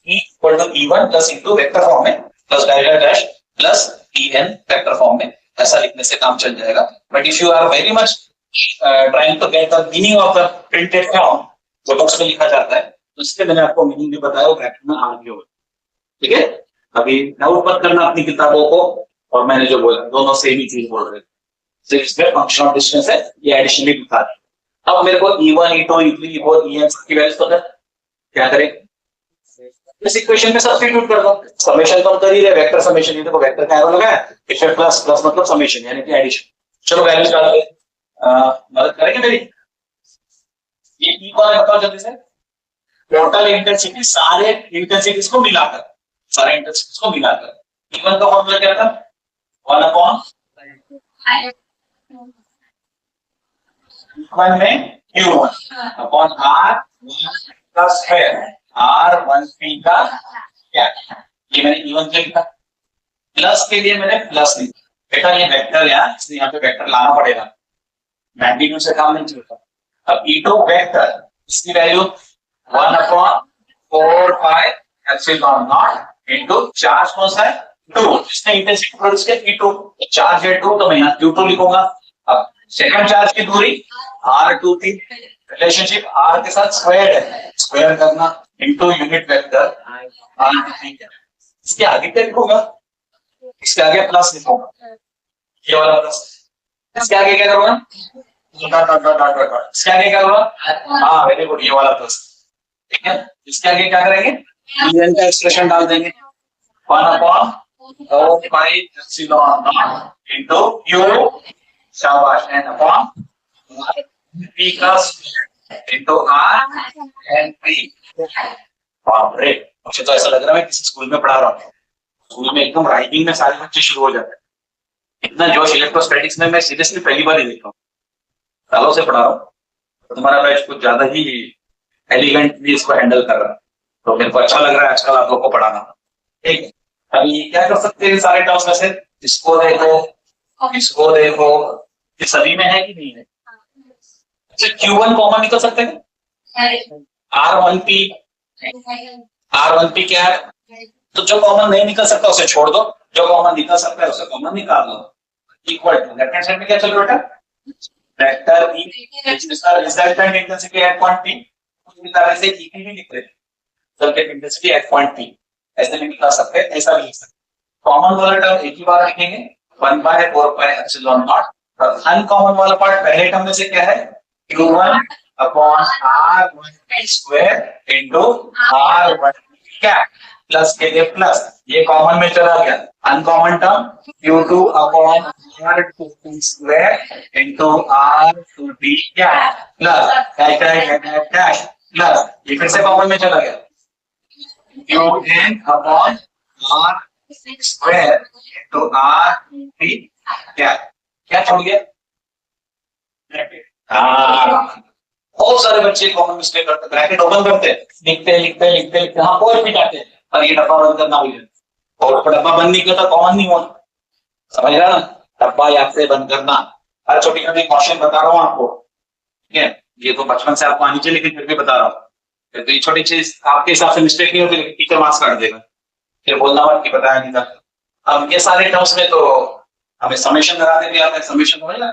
E equal to E1 plus E2 vector form में plus dash plus En vector form में, ऐसा लिखने से काम चल जाएगा। But if you are very much trying to get the meaning of the printed form जो बॉक्स में लिखा जाता है, तो इसलिए मैंने आपको मीनिंग भी बताया, वो ब्रैकेट में आ गया होगा। ठीक है, अभी डाउट मत करना अपनी किताबों को, और मैंने जो बोला दोनों सेम ही चीज बोल रहे थे। इसमें फंक्शन ऑफ डिस्टेंस है, ये एडिशनली बता दें। अब मेरे को E1 E2 E3 E4 En की वैल्यूज पता है, क्या करें? इस इक्वेशन में सब्स्टिट्यूट कर दो। समेशन तो हम कर ही रहे, वेक्टर समेशन, ये देखो वेक्टर का एरो लगाया, इसमें प्लस प्लस मतलब समेशन यानी कि एडिशन। चलो वैल्यूज डाल दे, मदद करेंगे मेरी? ये E कौन है बताओ जल्दी से? टोटल इंटेंसिटी, सारे इंटेंसिटीज को मिलाकर, सारे इंटेंसिटीज को मिलाकर। E1 का फॉर्मूला क्या था? 1 अपॉन E1 में Q1 अपॉन R1 का स्क्वायर, R1P का क्या? ये मैंने E1 के लिखा, प्लस के लिए मैंने प्लस लिखा। बेटा ये वेक्टर है, इसलिए यहाँ पे वेक्टर लाना पड़ेगा, मैग्नीट्यूड से काम नहीं चलता। अब E2 वेक्टर, इसकी value 1 upon 4 pi epsilon not into charge कौन सा है? 2। इसने इंटेंसिटी प्रोड्यूस किया E2, चार्ज है 2, तो मैं यहाँ Q2 लिखूंगा। अब सेकंड चार्ज की दूरी R2 थी, रिलेशनशिप R के साथ स्क्वायर है, स्क्वायर करना इनटू यूनिट वेक्टर R2। इसके आगे क्या लिखूंगा? इसके आगे प्लस लिखूंगा, ये वाला प्लस। इसके आगे क्या करूंगा? Dot dot dot dot dot. इसके आगे क्या करूंगा? हाँ वेरी गुड, ये वाला प्लस। ठीक है, इसके आगे क्या करेंगे? En का एक्सप्रेशन डाल देंगे, 1 upon 4 pi epsilon not into Q, शाबाश, n अपॉन P का square into R and P। बाप रे, मुझे तो ऐसा लग रहा है मैं किसी स्कूल में पढ़ा रहा हूँ। स्कूल में एकदम राइटिंग में सारे बच्चे शुरू हो जाते हैं। इतना जोश इलेक्ट्रोस्टैटिक्स में मैं सीरियसली पहली बार ही देख रहा हूँ, सालों से पढ़ा रहा हूँ। तो तुम्हारा बैच कुछ ज्यादा ही एलिगेंटली इसको हैंडल कर रहा है, तो मेरे को अच्छा लग रहा है आजकल आप लोग को पढ़ाना। ठीक है, अभी क्या कर सकते हैं सारे टर्म्स में से? इसको देखो, इसको देखो, ये सभी में है कि नहीं है? अच्छा Q1 कॉमन निकल सकते हैं? R1P, R1P क्या है? तो जो कॉमन नहीं निकल सकता उसे छोड़ दो, जो कॉमन निकल सकता है उसे कॉमन निकाल दो। Equal to left hand side में क्या चल रहा है बेटा? वेक्टर E जिसका resultant intensity at point P, उस तरह से E भी लिख रहे हैं, resultant intensity at point P, ऐसे भी निकाल सकते हैं, ऐसा भी लिख सकते हैं। कॉमन वाला टर्म एक ही बार लिखेंगे, 1 बाय 4 पाई एप्सिलॉन नॉट। और अनकॉमन वाला पार्ट पहले टर्म में से क्या है? Q1 upon R1P square into R1P क्या प्लस के लिए प्लस, ये कॉमन में चला गया। Uncommon term Q2 upon R2P square into R2P क्या प्लस डैश प्लस, ये फिर से कॉमन में चला गया। Qn upon R square into R2P क्या क्या छोड़ गया? बहुत सारे बच्चे कॉमन मिस्टेक करते, ब्रैकेट ओपन करते, लिखते लिखते लिखते लिखते, हाँ कोई मिटाते हैं, और ये डब्बा बंद करना भी है, और डब्बा बंद नहीं करता कॉमन नहीं होना, समझ रहा ना, डब्बा याद से बंद करना। हर छोटी छोटी क्वेश्चन बता रहा हूँ आपको, ठीक है, ये तो बचपन से आपको आनी चाहिए, लेकिन फिर भी बता रहा हूँ, तो ये छोटी चीज आपके हिसाब से मिस्टेक नहीं होती, टीचर मार्क्स काट देगा, फिर बोलना मत कि बताया नहीं था। अब ये सारे टर्म्स में तो हमें समेशन लगाने भी आता है, समेशन हो ना,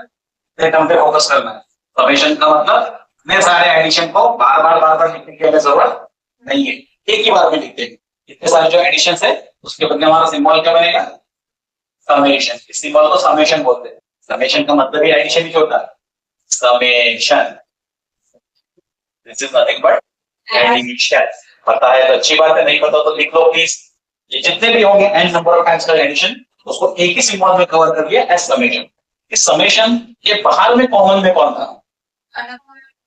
टर्म पे फोकस करना है। समेशन का मतलब इतने सारे एडिशन को बार बार लिखने की हमें जरूरत नहीं है, एक ही बार में लिखते हैं। इतने सारे जो एडिशन है उसके बदले हमारा सिंबल क्या बनेगा, समेशन। इस सिंबल को समेशन बोलते हैं। समेशन का मतलब ही एडिशन ही होता है, summation. This is nothing but addition. पता है तो अच्छी बात है, नहीं पता तो लिख लो प्लीज। ये जितने भी होंगे n नंबर ऑफ टाइम्स का एडिशन, उसको एक ही सिंबल में कवर कर लिया एज समेशन। इस समेशन के बाहर में कॉमन में कौन था,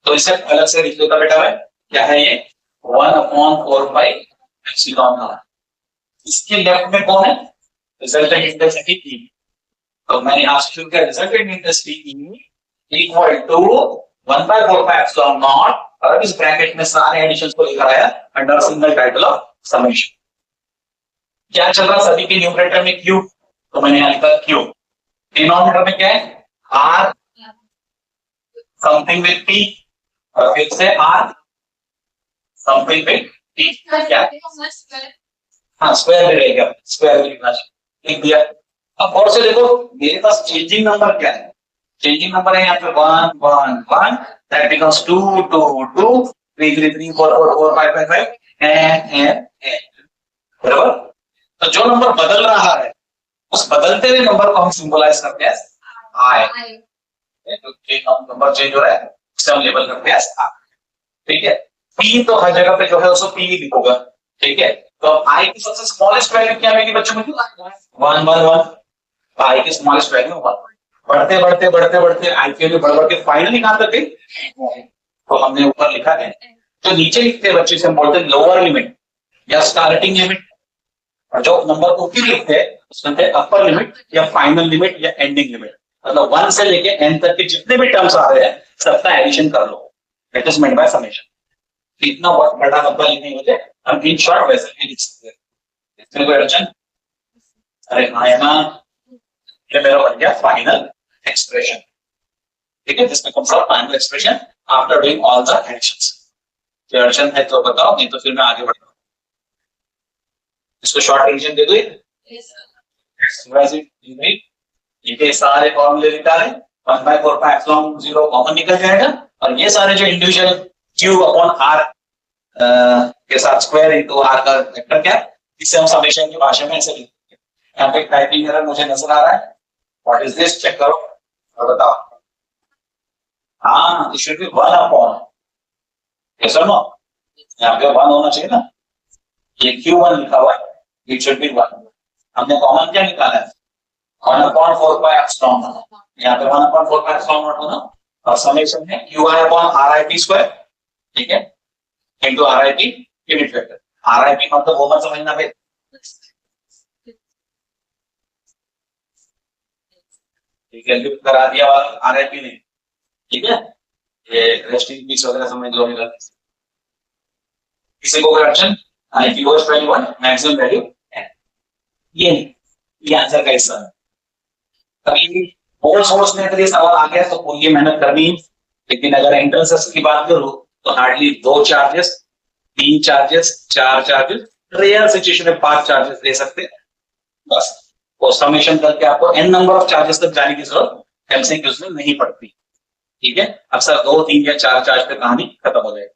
तो इसे अलग से लिख देता बेटा मैं, क्या है ये 1/4 इसके लेफ्ट में कौन है, रिजल्टेंट इंटेंसिटी E। तो मैंने यहां से शुरू किया, resultant intensity E equal to 1/4 और इस ब्रैकेट में सारे एडिशंस को लेकर आया under single title of summation. क्या चल रहा सभी के न्यूमरेटर में Q, तो मैंने यहां लिखा Q। डिनोमिनेटर में क्या है R समथिंग विद P, और फिर से R समथिंग विद T, क्या हाँ स्क्वायर भी रहेगा, स्क्वायर भी लिख दिया। अब और से देखो मेरे पास चेंजिंग नंबर क्या है, चेंजिंग नंबर है यहाँ पे 1 1 1, दैट बिकम्स 2 2 2 3 3 3 4 4 4 5 5 5 एंड बराबर। तो जो नंबर बदल रहा है उस बदलते हुए नंबर को हम सिंबलाइज करते हैं आई, तो नंबर चेंज हो रहा है उसे हम लेबल करते हैं आई, ठीक है। पी तो हर जगह पे जो है उसको पी ही लिखोगा, ठीक है। तो आई की सबसे स्मॉलेस्ट वैल्यू क्या होगी बच्चों में, 1 1 1, आई की स्मॉलेस्ट वैल्यू 1। बढ़ते बढ़ते बढ़ते बढ़ते आई की वैल्यू बढ़ बढ़ के फाइनली कहां तक गई, तो हमने ऊपर लिखा है, जो नीचे लिखते हैं बच्चे से हम बोलते हैं लोअर लिमिट या स्टार्टिंग लिमिट, और जो नंबर को ऊपर लिखते हैं उसमें अपर लिमिट या फाइनल लिमिट या एंडिंग लिमिट। मतलब 1 से लेके n तक के जितने भी टर्म्स आ रहे हैं सबका एडिशन कर लो, that is meant by summation. इतना बड़ा नंबर लिखने होते हम इन शॉर्ट वैसे ही लिख सकते हैं, इसमें कोई अड़चन, अरे हाँ है ना, ये मेरा बन गया फाइनल एक्सप्रेशन, ठीक है। This becomes our final expression after doing all the additions. कोई अड़चन है तो बताओ, नहीं तो फिर मैं आगे बढ़ता हूँ। इसको शॉर्ट रिवीजन दे दो, ये सारे फॉर्मूले निकाले, 1/4 कॉमन निकल जाएगा, और ये सारे जो इंडिविजुअल Q अपॉन R के साथ स्क्वायर इनटू R का वेक्टर क्या है, इसे हम समेशन की भाषा में ऐसे लिखते हैं। यहाँ पे टाइपिंग एरर मुझे नजर आ रहा है, व्हाट इज दिस, चेक करो और बताओ। हाँ, it should be 1 upon, yes और नो, यहाँ पे 1 होना चाहिए ना, ये Q1 लिखा हुआ है, इट शुड बी 1। हमने कॉमन क्या निकाला है 1/4 यहाँ पे 1/4 होना, और समेशन है QI अपॉन RIP स्क्वायर, ठीक है, into RIP unit vector. RIP मतलब वो मत समझना भाई, ठीक है, लिफ्ट करा दिया RIP ने, ठीक है, ये रेस्टिंग पीस वगैरह समझ लो। किसी को अड़चन, IP was 21, मैक्सिमम वैल्यू ये आंसर का हिस्सा है। कभी और सोचने के लिए सवाल आ गया तो पूरी मेहनत करनी, लेकिन अगर एंट्रेंस की बात करूं तो hardly 2 charges, 3 charges, 4 charges, rare situation में 5 चार्जेस दे सकते हैं बस। वो समेशन करके आपको n नंबर ऑफ चार्जेस तक जाने की जरूरत एमसीक्यूज में नहीं पड़ती, ठीक है। अक्सर 2 3 या 4 चार्ज पे कहानी खत्म हो जाएगी।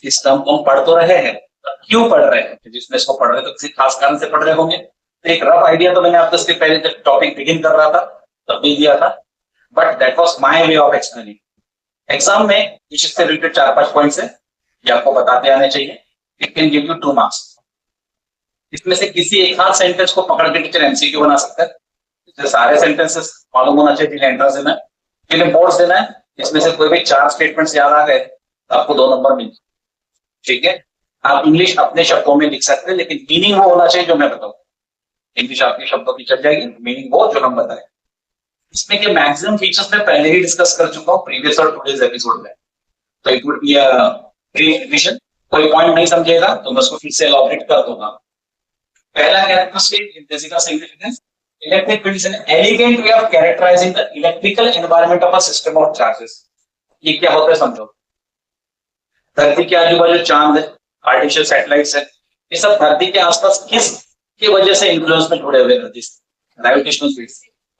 इस टर्म को हम पढ़ तो रहे हैं, क्यों पढ़ रहे हैं, जिसमें इसको पढ़ रहे हैं तो किसी खास कारण से पढ़ रहे होंगे। तो एक रफ आइडिया तो मैंने आपको इसके पहले जब टॉपिक बिगिन कर रहा था तब भी दिया था, but that was my way of explaining. Exam में इससे रिलेटेड 4-5 पॉइंट्स है, ये आपको बताते आने चाहिए। It can give you 2 marks. इसमें से किसी एक आध सेंटेंस को पकड़ के टीचर एमसीक्यू बना सकता है, इसलिए सारे सेंटेंसेस मालूम होना चाहिए जिन्हें एंट्रेंस देना है, जिन्हें बोर्ड्स देना है। इसमें से कोई भी 4 स्टेटमेंट्स याद आ गए तो आपको 2 नंबर मिल, ठीक है। आप इंग्लिश अपने शब्दों में लिख सकते हैं, लेकिन मीनिंग वो होना चाहिए जो मैं बताऊं, इंग्लिश आपके शब्दों की चल जाएगी, मीनिंग वो जो हम बताए। इसमें के मैक्सिमम फीचर्स मैं पहले ही डिस्कस कर चुका हूँ प्रीवियस और टुडेज एपिसोड में, तो it would be a brief revision. कोई पॉइंट नहीं समझेगा तो मैं उसको फिर से एलॉबरेट कर दूंगा। पहला कैरेक्टरिस्टिक इसका significance, electric field is an elegant way of characterising the electrical environment of a system of charges. ये क्या होता है समझो। धरती के आजू बाजू चांद है, आर्टिफिशियल सैटेलाइट्स है, ये सब धरती के आसपास किस की वजह से इन्फ्लुएंस में जुड़े हुए हैं? Gravitational field.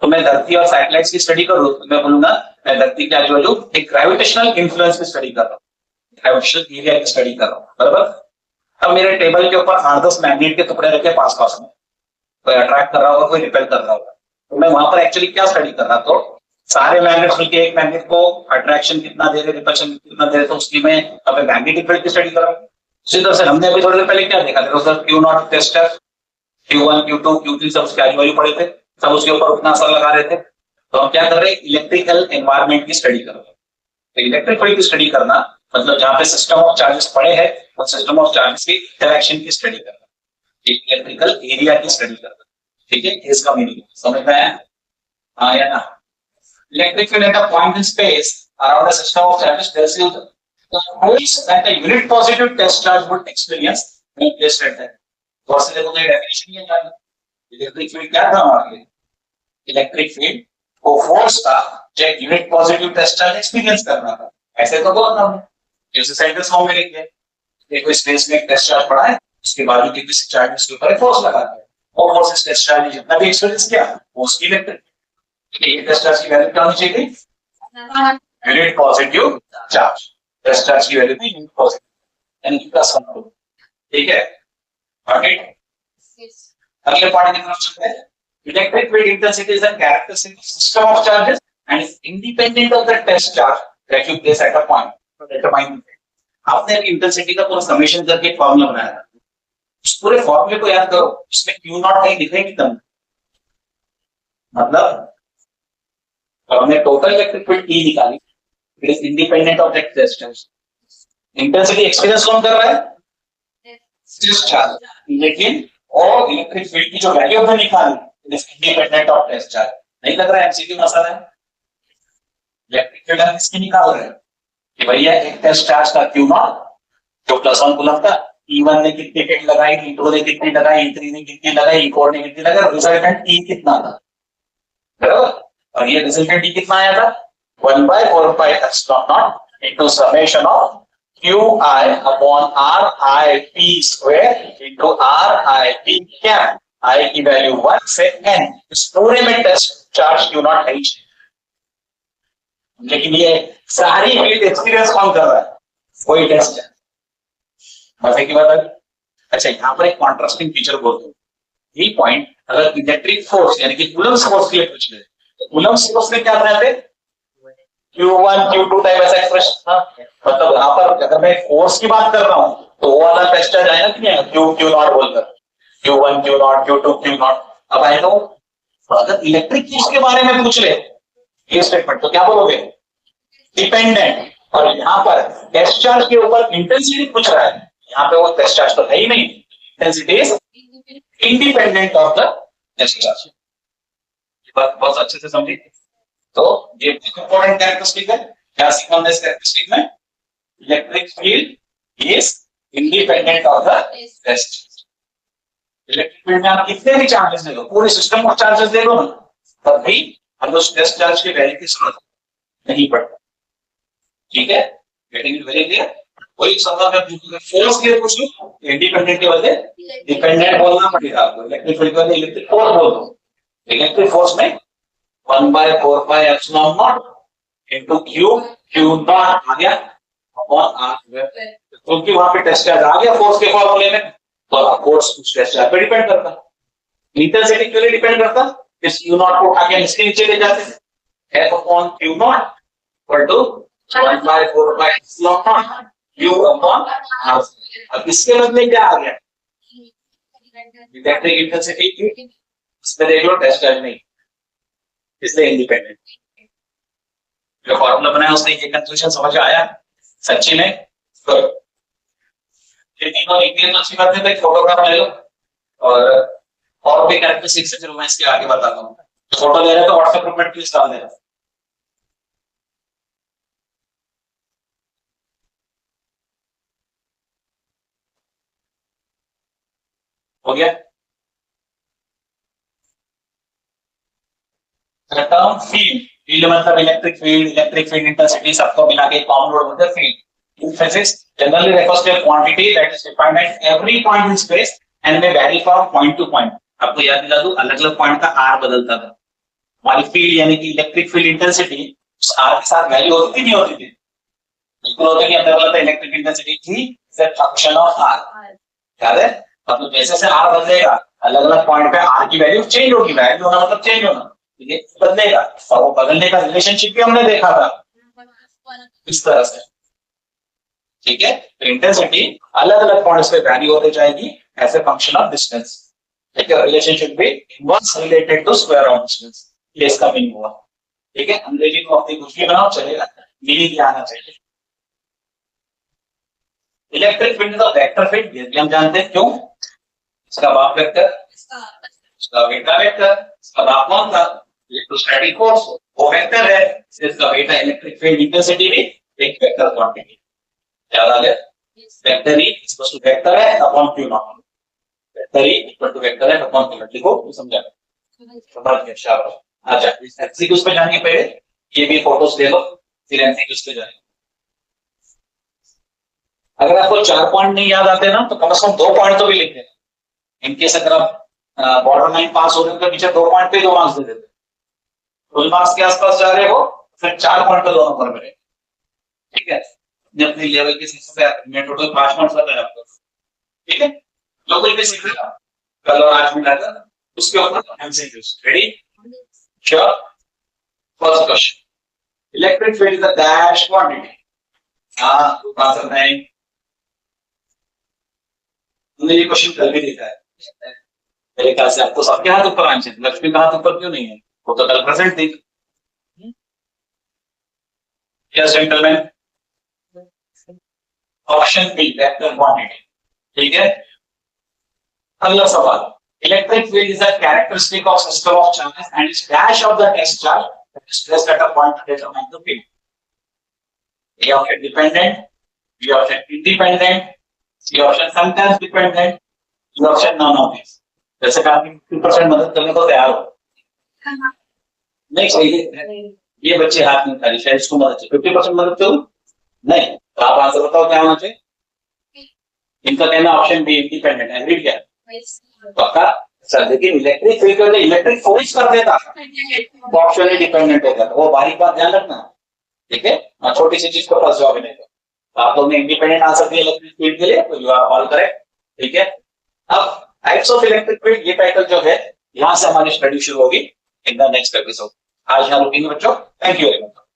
तो मैं धरती और सैटेलाइट्स की स्टडी करूं तो मैं बोलूंगा मैं धरती के आजू बाजू एक ग्रेविटेशनल इन्फ्लुएंस की स्टडी कर रहा हूँ, ग्रेविटेशनल एरिया की स्टडी कर रहा हूँ, बराबर। अब मेरे टेबल के ऊपर 8-10 मैग्नेट के टुकड़े रखे पास पास में, कोई अट्रैक्ट कर रहा होगा, कोई रिपेल कर रहा होगा, तो मैं वहां पर एक्चुअली क्या स्टडी कर रहा? तो सारे मैग्नेट्स मिलकर एक मैग्नेट को अट्रैक्शन कितना दे रहे, रिपल्शन कितना दे रहे, तो उसकी मैं अब मैग्नेटिक फील्ड की स्टडी कर रहा हूँ। उसी तरह से हमने अभी थोड़ी देर पहले क्या देखा था, Q not tester, Q1, Q2, Q3 सब उसके आजू बाजू पड़े थे, सब उसके ऊपर उतना असर लगा रहे थे। तो हम क्या कर रहे हैं? इलेक्ट्रिकल एनवायरनमेंट की स्टडी कर रहे हैं। तो इलेक्ट्रिक फील्ड की स्टडी करना मतलब जहां पे सिस्टम ऑफ चार्जेस पड़े हैं, वो सिस्टम ऑफ चार्जेस की इंटरैक्शन की स्टडी करना, इलेक्ट्रिकल एरिया की स्टडी करना। ठीक है, इसका मीनिंग समझ में आया? हाँ या ना? Electric field at a point in space around a system of charges tells you the force that a unit positive test charge would experience when placed at that. और से देखो तो ये डेफिनेशन ही है जाना। इलेक्ट्रिक फील्ड क्या था हमारे लिए? इलेक्ट्रिक फील्ड वो फोर्स था जो एक unit positive test charge experience करना था। ऐसे तो बोला था हमने, जैसे सेंटेंस फॉर्म में लिखे कि कोई स्पेस में एक टेस्ट चार्ज पड़ा है, उसके बाजू के किसी चार्ज उसके ऊपर एक फोर्स लगा दिया, और फोर्स इस टेस्ट चार्ज ने जितना भी एक्सपीरियंस किया वो उसकी इलेक्ट्रिक, ये टेस्ट चार्ज की वैल्यू क्या होनी चाहिए? Unit positive charge, test charge की वैल्यू थी यूनिट पॉजिटिव यानी कि +1। ठीक है, अगले पॉइंट की तरफ चलते हैं। Electric field intensity is a characteristic system of charges and is independent of the test charge that you place at a point to determine. आपने इंटेंसिटी का पूरा समेशन करके एक फार्मूला बनाया था, उस पूरे फार्मूले को याद करो, इसमें Q नॉट कहीं दिखेगी तब, मतलब हमने टोटल इलेक्ट्रिक फील्ड E निकाली, it is independent of the test charge. Intensity experience कौन कर रहा है? टेस्ट चार्ज, लेकिन और इलेक्ट्रिक फील्ड की जो वैल्यू हमने निकाली it is independent of test charge. नहीं लग रहा है एमसीक्यू मसला है? इलेक्ट्रिक फील्ड हम इसकी निकाल रहे हैं कि भैया एक टेस्ट चार्ज का Q नॉट जो +1 कूलम था, E1 ने कितनी किट लगाई, E2 ने कितनी लगाई, E3 ने कितनी लगाई, E4 ने कितनी लगाई, रिजल्टेंट E कितना था, बराबर। और ये रिजल्टेंट E कितना आया था? 1/4πε0 into summation of QI upon RIP square into RIP cap। I की वैल्यू 1 से n, इस पूरे में टेस्ट चार्ज Q नॉट है, लेकिन ये सारी फील्ड एक्सपीरियंस कौन कर रहा है? वही टेस्ट चार्ज। मजे की बात है। अच्छा, यहाँ पर एक कॉन्ट्रास्टिंग फीचर बोलते हैं, ये पॉइंट अगर इलेक्ट्रिक फोर्स यानी कि कूलम्स फोर्स के लिए पूछ ले तो कूलम्स फोर्स में क्या बनाते हैं? Q1 Q2 टाइप ऐसा एक्सप्रेशन, मतलब यहाँ पर अगर मैं फोर्स की बात कर रहा हूँ तो वो वाला टेस्ट चार्ज आएगा कि नहीं? Q नॉट बोलकर Q1 Q not Q2 Q not. अब आए तो अगर इलेक्ट्रिक फोर्स के बारे में पूछ ले ये स्टेटमेंट तो क्या बोलोगे? डिपेंडेंट। और यहाँ पर टेस्ट चार्ज के ऊपर इंटेंसिटी पूछ रहा है, यहाँ पे वो टेस्ट चार्ज तो है ही नहीं, intensity is independent of the test charge. बात बहुत अच्छे से समझिए। तो ये इंपॉर्टेंट कैरेक्टरिस्टिक है, क्या सीखा हमने इस कैरेक्टरिस्टिक में? Electric field is independent of the test charge. Electric field में आप कितने भी चार्जेस दे लो, पूरे सिस्टम ऑफ चार्जेस दे लो ना, तब भी हम उस टेस्ट चार्ज की वैल्यू की जरूरत नहीं पड़ता। ठीक है, गेटिंग इट वेरी क्लियर। वही सवाल मैं फोर्स के लिए पूछ लूं, इंडिपेंडेंट के बदले डिपेंडेंट बोलना पड़ेगा आपको, इलेक्ट्रिक फील्ड के बदले इलेक्ट्रिक फोर्स बोल दो। इलेक्ट्रिक फोर्स में 1/4πε0 into Q नॉट आ गया अपॉन R, क्योंकि वहां पे टेस्ट चार्ज आ गया फोर्स के फॉर्मूले में, तो फोर्स उस टेस्ट चार्ज पे डिपेंड करता है। इंटेंसिटी के लिए डिपेंड करता है, इस Q नॉट को उठा के इसके नीचे ले जाते हैं, F upon Q naught equal to 1/4πε0 Q upon R। अब इसके बदले क्या आ गया? इलेक्ट्रिक इंटेंसिटी की, इसमें देख लो टेस्ट चार्ज नहीं, इसलिए इंडिपेंडेंट। जो फॉर्मूला बनाया उसने ये कंक्लूजन समझ आया सच्ची में? तो ये तीनों लिखनी है तो अच्छी बात है, तो एक फोटोग्राफ ले लो और और भी कैरेक्टरिस्टिक्स है जो मैं इसके आगे बताता हूँ। फोटो ले रहे हैं तो व्हाट्सएप ग्रुप में प्लीज डाल देना। हो गया। टर्म फील्ड, फील्ड मतलब इलेक्ट्रिक फील्ड इंटेंसिटी सबको मिला के कॉमन वर्ड होता है field. In physics generally refers to a quantity that is defined at every point in space and may vary from point to point. आपको याद दिला दूं, अलग अलग पॉइंट का आर बदलता था। हमारी फील्ड यानी कि इलेक्ट्रिक फील्ड इंटेंसिटी उस आर के साथ वैल्यू होती थी नहीं होती थी? बिल्कुल होता है कि हमने बोला था इलेक्ट्रिक इंटेंसिटी थी is a function of r. याद है? मतलब जैसे जैसे आर बदलेगा अलग अलग पॉइंट पे आर की वैल्यू चेंज होगी। वैल्यू होना मतलब चेंज होना, ये बदलेगा। और वो बदलने का रिलेशनशिप भी हमने देखा था इस तरह से। ठीक है, तो इंटेंसिटी अलग अलग पॉइंट्स पे वैरी होते जाएगी as a function of distance. ठीक है, रिलेशनशिप भी inverse related to square of distance, ये इसका मीनिंग हुआ। ठीक है, अंग्रेजी को अपनी कुछ भी बनाओ चलेगा, मीनिंग क्या आना चाहिए। इलेक्ट्रिक फील्ड का वेक्टर फील्ड, ये भी हम जानते हैं। क्यों? इसका बाप वेक्टर, इसका बेटा वेक्टर, इसका बाप कौन था? इलेक्ट्रोस्टैटिक फोर्स, वो वेक्टर है। इसका बेटा इलेक्ट्रिक फील्ड इंटेंसिटी भी एक वेक्टर क्वांटिटी। याद आ गया? Vector E equal to vector है upon q naught. Vector E equal to vector है अपॉन क्यू नॉट। लिखो, समझा? समझ गए, शाबाश। अच्छा, एमसीक्यूज पे जाने पहले ये भी फोटोज ले लो, फिर एमसीक्यूज पे जाएंगे। अगर आपको 4 पॉइंट नहीं याद आते ना तो कम से कम 2 पॉइंट तो भी लिख देना। इनकेस अगर आप बॉर्डर लाइन पास हो रहे हो तो नीचे 2 पॉइंट पे 2 मार्क्स दे देते। फुल मार्क्स के आसपास जा रहे हो फिर 4 पॉइंट पे 2 नंबर मिले। ठीक है, अपने लेवल के हिसाब से मैं टोटल 5 पॉइंट्स बताया आपको। ठीक है, लोकल पे सीख लेना कल और आज मिला था, उसके ऊपर MCQs. Ready? Sure. First question, electric field is a dash quantity. हां, आंसर नहीं। हमने ये क्वेश्चन कल भी देखा है मेरे ख्याल से। आपको सबके हाथ ऊपर आंसर, लक्ष्मी का हाथ ऊपर क्यों नहीं है? वो तो कल प्रेजेंट थी। Yes gentleman, option B vector quantity. ठीक है, अगला सवाल, electric field is a characteristic of system of charges and is dash of the test charge that is placed at a point to determine the field. A option dependent, B option independent, C option sometimes dependent, D option none of this. वैसे काफी 50% मदद करने को तैयार हो। नहीं चाहिए ये बच्चे हाथ नहीं उठा रहे, शायद इसको मदद चाहिए। 50% मदद करूं? नहीं, तो आप आंसर बताओ क्या होना चाहिए। इनका कहना ऑप्शन बी इंडिपेंडेंट है। एग्री क्या? पक्का? सर लेकिन इलेक्ट्रिक फील्ड को इलेक्ट्रिक फोर्स कर देता तो ऑप्शन ही डिपेंडेंट होता है। वो बारीक बात ध्यान रखना। ठीक है, छोटी सी चीज को फंस जाओगे नहीं तो। आप लोग ने इंडिपेंडेंट आंसर दिया इलेक्ट्रिक फील्ड के लिए, तो यू आर ऑल करेक्ट। ठीक है, अब टाइप्स ऑफ इलेक्ट्रिक फील्ड, ये टाइटल जो है यहां से हमारी स्टडी शुरू होगी इन द नेक्स्ट एपिसोड। आज यहाँ रुकेंगे बच्चों। Thank you very much.